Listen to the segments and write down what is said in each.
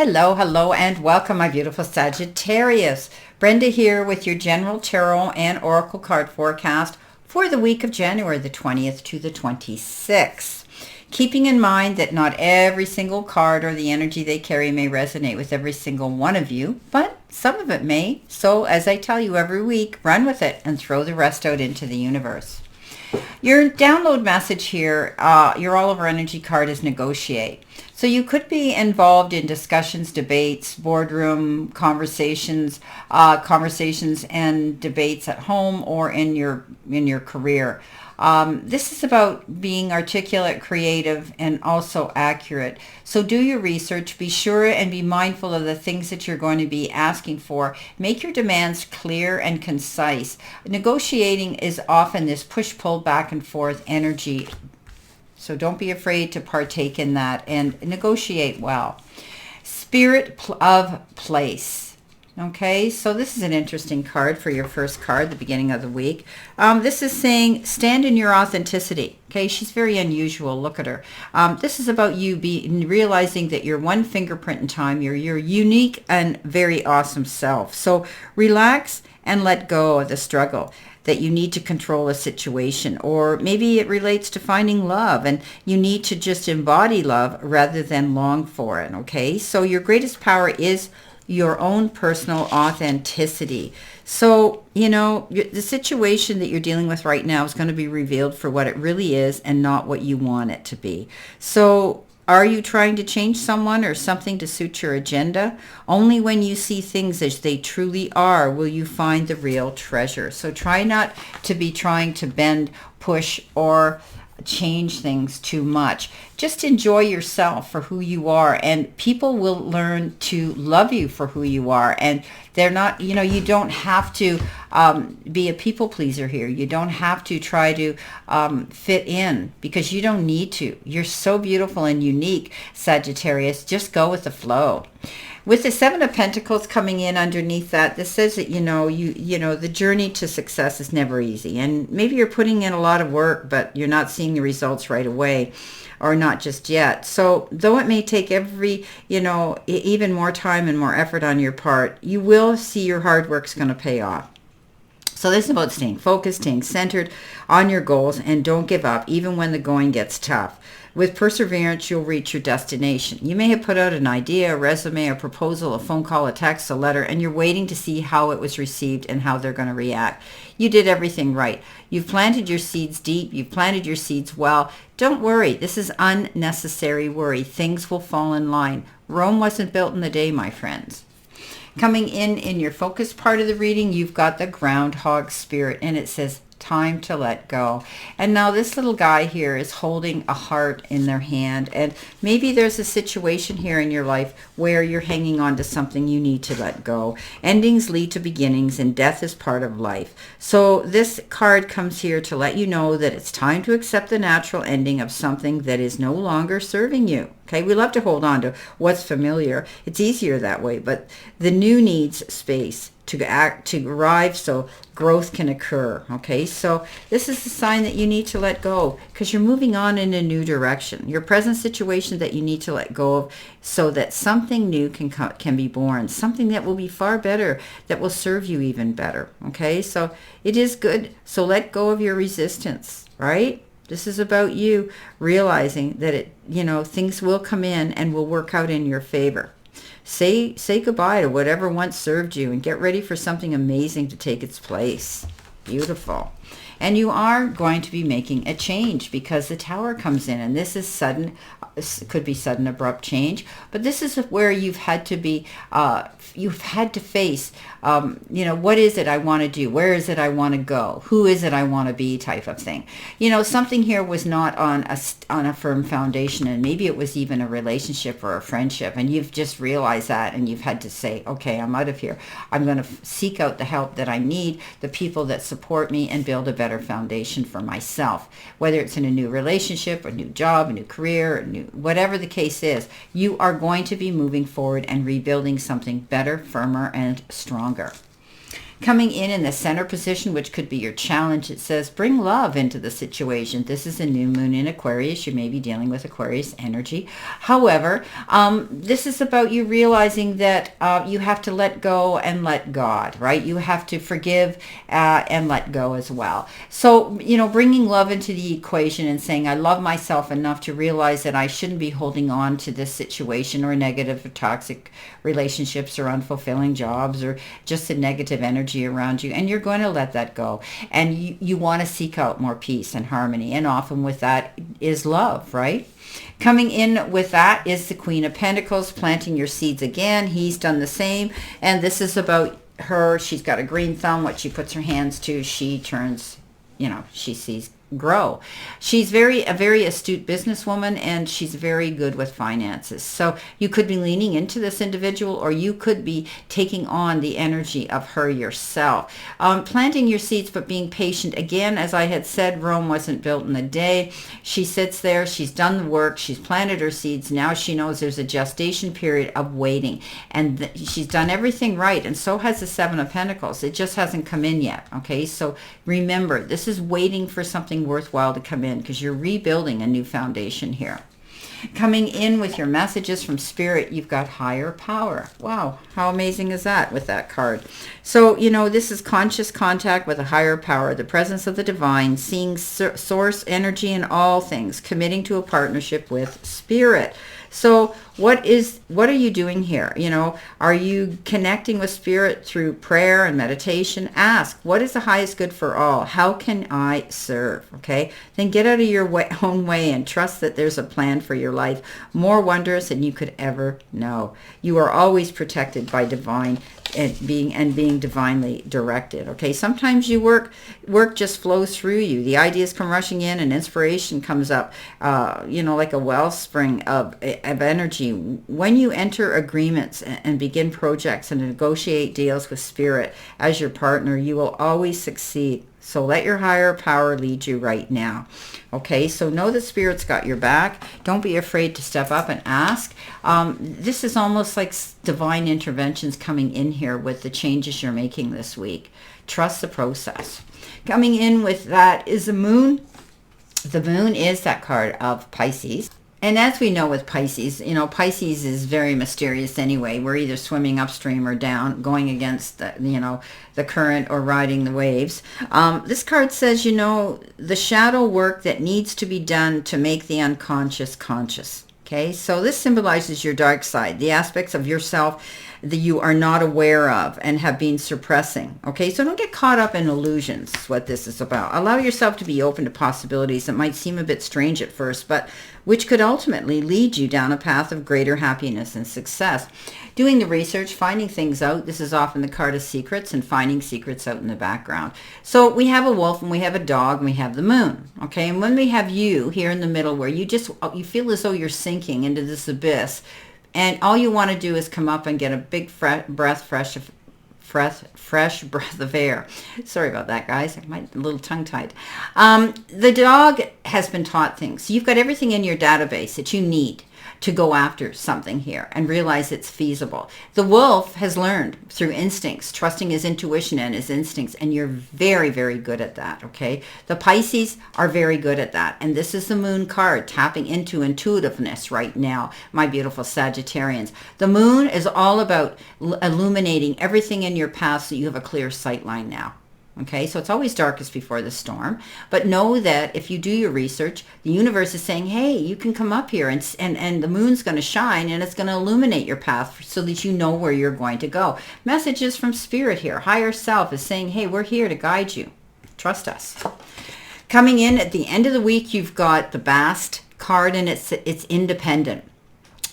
Hello, hello, and welcome, my beautiful Sagittarius. Brenda here with your general tarot and oracle card forecast for the week of January the 20th to the 26th. Keeping in mind that not every single card or the energy they carry may resonate with every single one of you, but some of it may. So as I tell you every week, run with it and throw the rest out into the universe. Your download message here, your all over energy card is negotiate. So you could be involved in discussions, debates, boardroom conversations, and debates at home or in your career. This is about being articulate, creative, and also accurate. So do your research. Be sure and be mindful of the things that you're going to be asking for. Make your demands clear and concise. Negotiating is often this push-pull back and forth energy. So don't be afraid to partake in that and negotiate well. Spirit of place. Okay, so this is an interesting card for your first card, the beginning of the week. This is saying stand in your authenticity. Okay, she's very unusual. Look at her. This is about you realizing that you're one fingerprint in time. You're your unique and very awesome self. So relax and let go of the struggle that you need to control a situation, or maybe it relates to finding love and you need to just embody love rather than long for it. Okay, so your greatest power is your own personal authenticity. So, the situation that you're dealing with right now is going to be revealed for what it really is and not what you want it to be. So are you trying to change someone or something to suit your agenda? Only when you see things as they truly are will you find the real treasure. So try not to be trying to bend, push, or change things too much. Just enjoy yourself for who you are, and people will learn to love you for who you are. And they're not, you don't have to be a people pleaser here. You don't have to try to fit in, because you don't need to. You're so beautiful and unique, Sagittarius. Just go with the flow. With the Seven of Pentacles coming in underneath that, this says that, the journey to success is never easy. And maybe you're putting in a lot of work, but you're not seeing the results right away, or not just yet. So though it may take even more time and more effort on your part, you will see your hard work's going to pay off. So this is about staying focused, staying centered on your goals, and don't give up even when the going gets tough. With perseverance, you'll reach your destination. You may have put out an idea, a resume, a proposal, a phone call, a text, a letter, and you're waiting to see how it was received and how they're going to react. You did everything right. You've planted your seeds deep. You've planted your seeds well. Don't worry. This is unnecessary worry. Things will fall in line. Rome wasn't built in a day, my friends. Coming in your focus part of the reading, you've got the groundhog spirit, and it says time to let go. And now this little guy here is holding a heart in their hand, and maybe there's a situation here in your life where you're hanging on to something you need to let go. Endings lead to beginnings, and death is part of life. So this card comes here to let you know that it's time to accept the natural ending of something that is no longer serving you. Okay, we love to hold on to what's familiar. It's easier that way, but the new needs space to arrive so growth can occur. Okay, so this is a sign that you need to let go, because you're moving on in a new direction. Your present situation that you need to let go of, so that something new can be born, something that will be far better, that will serve you even better. Okay, so it is good. So let go of your resistance, right? This is about you realizing that things will come in and will work out in your favor. Say goodbye to whatever once served you and get ready for something amazing to take its place. Beautiful. And you are going to be making a change, because the Tower comes in, and this is sudden. Could be sudden, abrupt change, but this is where you've had to face, what is it I want to do? Where is it I want to go? Who is it I want to be? Type of thing. Something here was not on a firm foundation, and maybe it was even a relationship or a friendship, and you've just realized that, and you've had to say, okay, I'm out of here. I'm going to seek out the help that I need, the people that support me, and build a better foundation for myself. Whether it's in a new relationship, a new job, a new career, whatever the case is, you are going to be moving forward and rebuilding something better, firmer, and stronger. Coming in the center position, which could be your challenge, it says bring love into the situation. This is a new moon in Aquarius. You may be dealing with Aquarius energy. However, this is about you realizing that you have to let go and let God, right? You have to forgive and let go as well. So, bringing love into the equation and saying, I love myself enough to realize that I shouldn't be holding on to this situation or negative or toxic relationships or unfulfilling jobs or just the negative energy around you, and you're going to let that go, and you want to seek out more peace and harmony, and often with that is love, right? Coming in with that is the Queen of Pentacles, planting your seeds again. He's done the same, and this is about her. She's got a green thumb. What she puts her hands to, she turns, she sees grow. She's a very astute businesswoman, and she's very good with finances. So you could be leaning into this individual, or you could be taking on the energy of her yourself. Planting your seeds, but being patient. Again, as I had said, Rome wasn't built in a day. She sits there. She's done the work. She's planted her seeds. Now she knows there's a gestation period of waiting, and she's done everything right. And so has the Seven of Pentacles. It just hasn't come in yet. Okay, so remember, this is waiting for something worthwhile to come in, because you're rebuilding a new foundation here. Coming in with your messages from Spirit, you've got higher power. Wow, how amazing is that with that card? So, this is conscious contact with a higher power, the presence of the divine, seeing source energy in all things, committing to a partnership with Spirit. So what are you doing here? Are you connecting with Spirit through prayer and meditation? Ask, what is the highest good for all? How can I serve? Okay, then get out of your own way and trust that there's a plan for your life, more wondrous than you could ever know. You are always protected by divine and being divinely directed. Okay, sometimes you work just flows through you. The ideas come rushing in, and inspiration comes up, like a wellspring of energy. When you enter agreements and begin projects and negotiate deals with Spirit as your partner, you will always succeed. So let your higher power lead you right now. Okay, so know that Spirit's got your back. Don't be afraid to step up and ask. This is almost like divine interventions coming in here with the changes you're making this week. Trust the process. Coming in with that is the moon. The moon is that card of Pisces. And as we know with Pisces, Pisces is very mysterious anyway. We're either swimming upstream or down, going against the current or riding the waves. This card says, the shadow work that needs to be done to make the unconscious conscious. Okay, so this symbolizes your dark side, the aspects of yourself that you are not aware of and have been suppressing. Okay, so don't get caught up in illusions, is what this is about. Allow yourself to be open to possibilities that might seem a bit strange at first, but which could ultimately lead you down a path of greater happiness and success. Doing the research, finding things out. This is often the card of secrets, and finding secrets out in the background. So we have a wolf, and we have a dog, and we have the moon. Okay, and when we have you here in the middle, where you feel as though you're sinking into this abyss, and all you want to do is come up and get a big fresh breath of air. Sorry about that, guys. I'm a little tongue-tied. The dog has been taught things. You've got everything in your database that you need to go after something here and realize it's feasible. The wolf has learned through instincts, trusting his intuition and his instincts, and you're very, very good at that, okay? The Pisces are very good at that, and this is the moon card, tapping into intuitiveness right now, my beautiful Sagittarians. The moon is all about illuminating everything in your path so you have a clear sight line now. Okay, so it's always darkest before the storm. But know that if you do your research, the universe is saying, hey, you can come up here and the moon's going to shine and it's going to illuminate your path so that you know where you're going to go. Messages from Spirit here. Higher self is saying, hey, we're here to guide you. Trust us. Coming in at the end of the week, you've got the Bast card, and it's independent.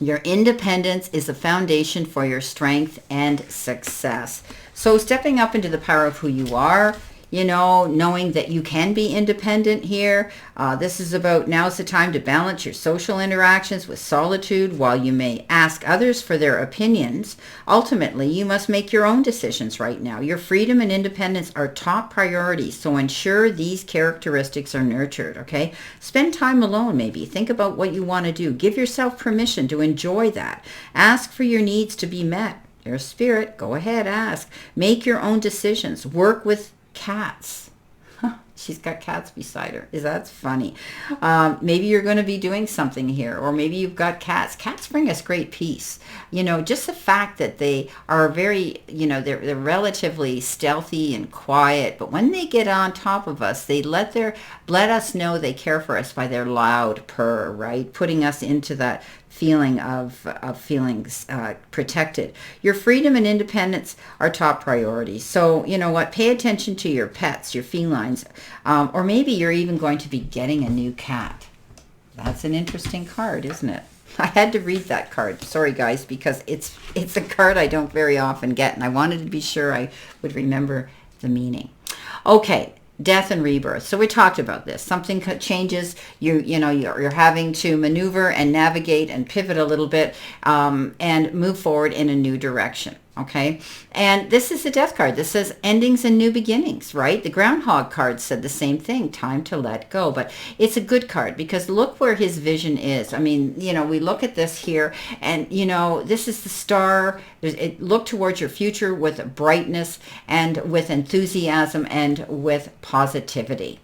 Your independence is the foundation for your strength and success. So stepping up into the power of who you are, knowing that you can be independent here. This is about now's the time to balance your social interactions with solitude. While you may ask others for their opinions, ultimately you must make your own decisions right now. Your freedom and independence are top priorities, so ensure these characteristics are nurtured, okay? Spend time alone maybe. Think about what you want to do. Give yourself permission to enjoy that. Ask for your needs to be met. There's spirit. Go ahead, ask. Make your own decisions. Work with cats. She's got cats beside her. That's funny. Maybe you're going to be doing something here, or maybe you've got cats. Cats bring us great peace. Just the fact that they are very, they're relatively stealthy and quiet, but when they get on top of us, they let us know they care for us by their loud purr, right? Putting us into that feeling of feeling protected. Your freedom and independence are top priorities. So you know what? Pay attention to your pets, your felines, or maybe you're even going to be getting a new cat. That's an interesting card, isn't it? I had to read that card. Sorry, guys, because it's a card I don't very often get, and I wanted to be sure I would remember the meaning. Okay. Death and rebirth. So we talked about this. Something changes. You're having to maneuver and navigate and pivot a little bit and move forward in a new direction. Okay. And this is the death card. This says endings and new beginnings, right? The groundhog card said the same thing, time to let go. But it's a good card because look where his vision is. I mean, we look at this here and, this is the star. Look towards your future with brightness and with enthusiasm and with positivity.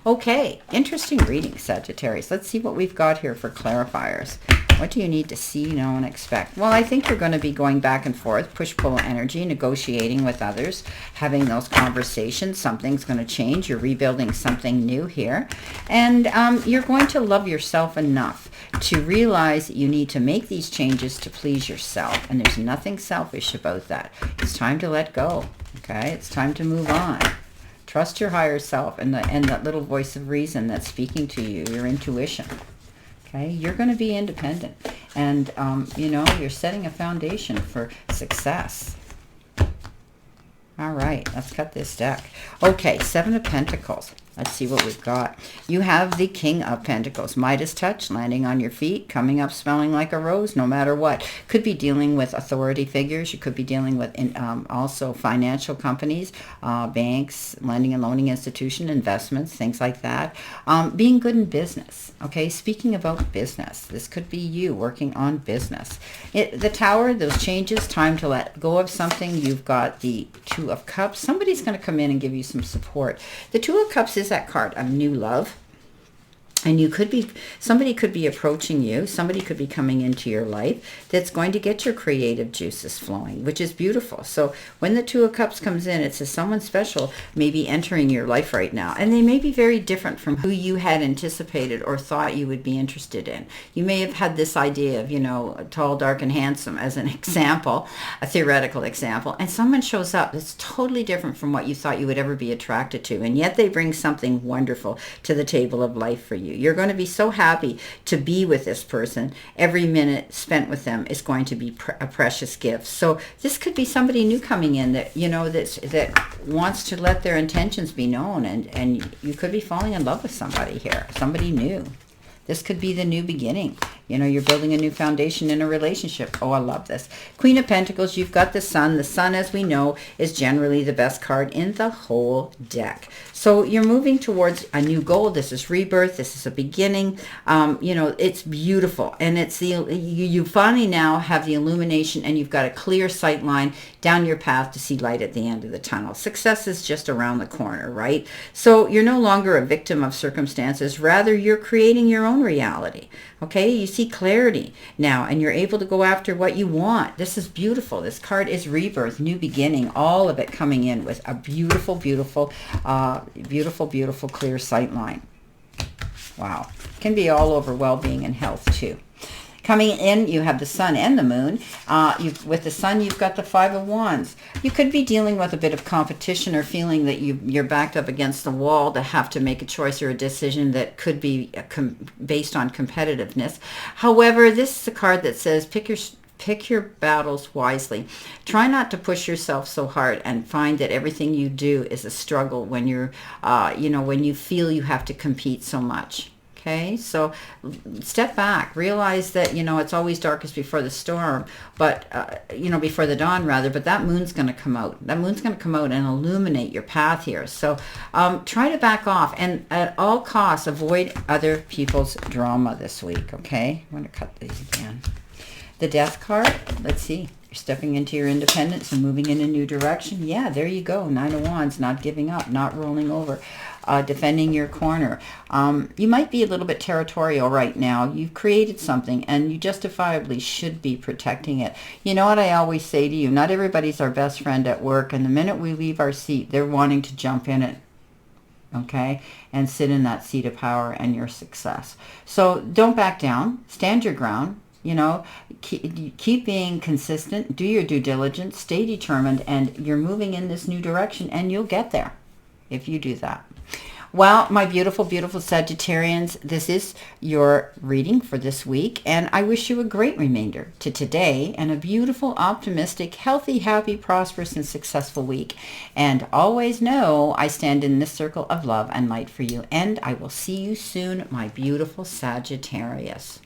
Okay, interesting reading, Sagittarius. Let's see what we've got here for clarifiers. What do you need to see, know, and expect? Well, I think you're going to be going back and forth, push-pull energy, negotiating with others, having those conversations. Something's going to change. You're rebuilding something new here. And you're going to love yourself enough to realize that you need to make these changes to please yourself. And there's nothing selfish about that. It's time to let go, okay? It's time to move on. Trust your higher self and that little voice of reason that's speaking to you, your intuition. Okay, you're going to be independent, and you're setting a foundation for success. All right, let's cut this deck. Okay, Seven of Pentacles. Let's see what we've got. You have the King of Pentacles. Midas touch, landing on your feet, coming up smelling like a rose, no matter what. Could be dealing with authority figures. You could be dealing with also financial companies, banks, lending and loaning institution, investments, things like that. Being good in business. Okay, speaking about business. This could be you working on business. The Tower, those changes, time to let go of something. You've got the Two of Cups. Somebody's going to come in and give you some support. The Two of Cups is that card of new love. And somebody could be approaching you. Somebody could be coming into your life that's going to get your creative juices flowing, which is beautiful. So when the Two of Cups comes in, it says someone special may be entering your life right now. And they may be very different from who you had anticipated or thought you would be interested in. You may have had this idea of, tall, dark, and handsome as an example, a theoretical example. And someone shows up that's totally different from what you thought you would ever be attracted to. And yet they bring something wonderful to the table of life for you. You're going to be so happy to be with this person. Every minute spent with them is going to be a precious gift. So this could be somebody new coming in that, that wants to let their intentions be known. And you could be falling in love with somebody here, somebody new. This could be the new beginning. You're building a new foundation in a relationship. Oh, I love this. Queen of Pentacles, you've got the Sun. The Sun, as we know, is generally the best card in the whole deck. So you're moving towards a new goal. This is rebirth. This is a beginning. It's beautiful. And it's you finally now have the illumination, and you've got a clear sight line down your path to see light at the end of the tunnel. Success is just around the corner, right? So you're no longer a victim of circumstances. Rather, you're creating your own reality. Okay, you see clarity now, and you're able to go after what you want. This is beautiful. This card is rebirth, new beginning, all of it coming in with a beautiful, beautiful, beautiful clear sight line. Wow. Can be all over well-being and health too. Coming in, you have the Sun and the Moon. With the Sun, you've got the Five of Wands. You could be dealing with a bit of competition or feeling that you're backed up against the wall to have to make a choice or a decision that could be based on competitiveness. However, this is a card that says pick your battles wisely. Try not to push yourself so hard and find that everything you do is a struggle when you're, when you feel you have to compete so much. Okay, so step back, realize that, it's always darkest before the storm, but, before the dawn rather, but that moon's going to come out. That moon's going to come out and illuminate your path here. So try to back off and at all costs avoid other people's drama this week, okay? I'm going to cut these again. The Death card, let's see. You're stepping into your independence and moving in a new direction. Yeah, there you go. Nine of Wands, not giving up, not rolling over, defending your corner. You might be a little bit territorial right now. You've created something and you justifiably should be protecting it. You know what I always say to you? Not everybody's our best friend at work, and the minute we leave our seat, they're wanting to jump in it. Okay, and sit in that seat of power and your success. So don't back down. Stand your ground. You know, keep being consistent. Do your due diligence. Stay determined, and you're moving in this new direction, and you'll get there if you do that. Well, my beautiful, beautiful Sagittarians, this is your reading for this week, and I wish you a great remainder to today and a beautiful, optimistic, healthy, happy, prosperous, and successful week. And always know I stand in this circle of love and light for you, and I will see you soon, my beautiful Sagittarius.